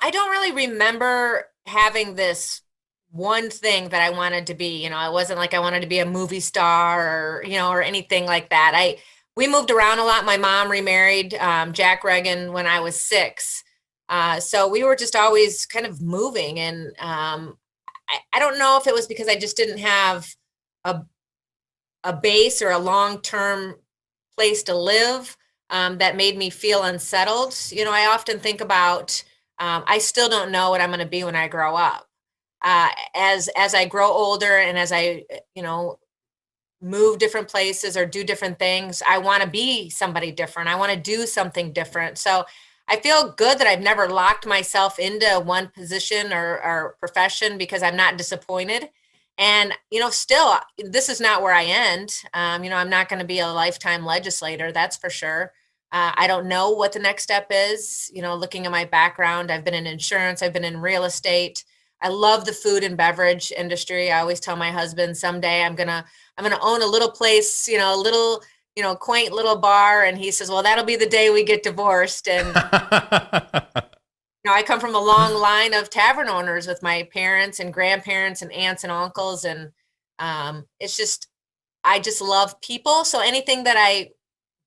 I don't really remember having this one thing that I wanted to be. I wasn't like I wanted to be a movie star or anything like that. We moved around a lot. My mom remarried Jack Reagan when I was 6. So we were just always kind of moving. And I don't know if it was because I just didn't have a, a base or a long-term place to live that made me feel unsettled. I often think about, I still don't know what I'm going to be when I grow up. As I grow older and as I, move different places or do different things, I want to be somebody different. I want to do something different. So I feel good that I've never locked myself into one position or profession because I'm not disappointed. And, still, this is not where I end. I'm not going to be a lifetime legislator, that's for sure. I don't know what the next step is. Looking at my background, I've been in insurance, I've been in real estate. I love the food and beverage industry. I always tell my husband someday I'm gonna own a little place, a little, quaint little bar. And he says, well, that'll be the day we get divorced. And I come from a long line of tavern owners with my parents and grandparents and aunts and uncles. And it's just, I just love people. So anything that I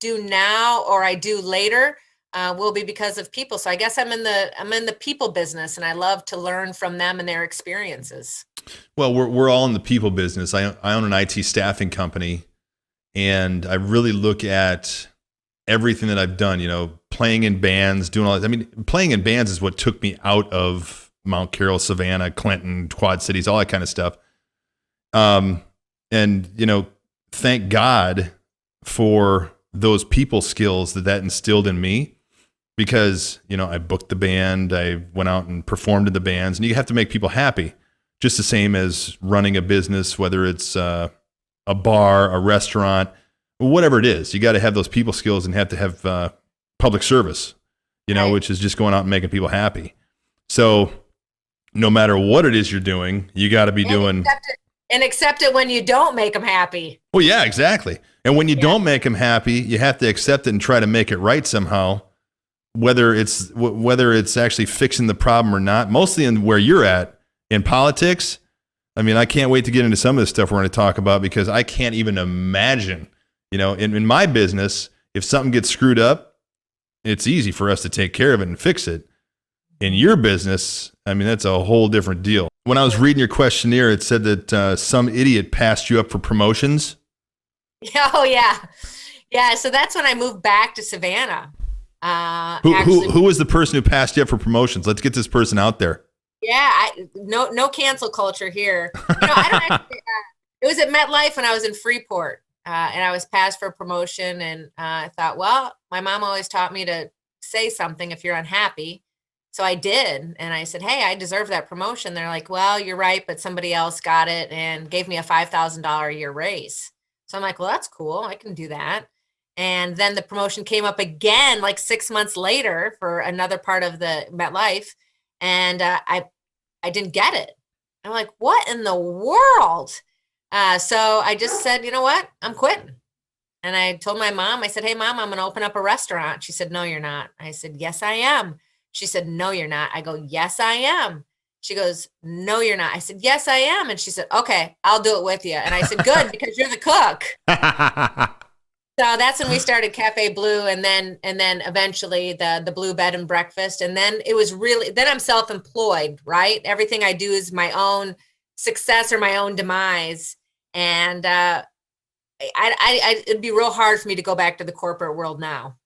do now or I do later will be because of people. So I guess I'm in the people business, and I love to learn from them and their experiences. Well, we're all in the people business. I own an IT staffing company, and I really look at everything that I've done, playing in bands, doing all that. I mean, playing in bands is what took me out of Mount Carroll, Savannah, Clinton, Quad Cities, all that kind of stuff. And, thank God for those people skills that instilled in me, because, I booked the band, I went out and performed in the bands, and you have to make people happy, just the same as running a business, whether it's a bar, a restaurant, whatever it is. You got to have those people skills and have to have public service, Right. which is just going out and making people happy. So no matter what it is you're doing, you got to be And doing. accept it when you don't make them happy. Well, yeah, exactly. And when you Yeah. don't make them happy, you have to accept it and try to make it right somehow, whether it's actually fixing the problem or not. Mostly in where you're at in politics. I mean, I can't wait to get into some of this stuff we're going to talk about, because I can't even imagine, in my business, if something gets screwed up, it's easy for us to take care of it and fix it. In your business, I mean, that's a whole different deal. When I was reading your questionnaire, it said that some idiot passed you up for promotions. Oh yeah. Yeah. So that's when I moved back to Savannah. Who, Actually, who, who was the person who passed you up for promotions? Let's get this person out there. yeah, no cancel culture here. I don't actually, it was at MetLife when I was in Freeport, and I was passed for promotion. And I thought, well, my mom always taught me to say something if you're unhappy. So I did. And I said, hey, I deserve that promotion. They're like, well, you're right, but somebody else got it and gave me a $5,000 a year raise. So I'm like, well, that's cool. I can do that. And then the promotion came up again, like 6 months later for another part of the MetLife. And I didn't get it. I'm like, what in the world? So I just said, you know what? I'm quitting. And I told my mom, I said, hey, mom, I'm going to open up a restaurant. She said, no, you're not. I said, yes, I am. She said, no, you're not. I go, yes, I am. She goes, no, you're not. I said, yes, I am. And she said, okay, I'll do it with you. And I said, good, because you're the cook. So that's when we started Cafe Blue, and then eventually the Blue Bed and Breakfast. And then it was really, then I'm self-employed, right? Everything I do is my own success or my own demise. And it'd be real hard for me to go back to the corporate world now.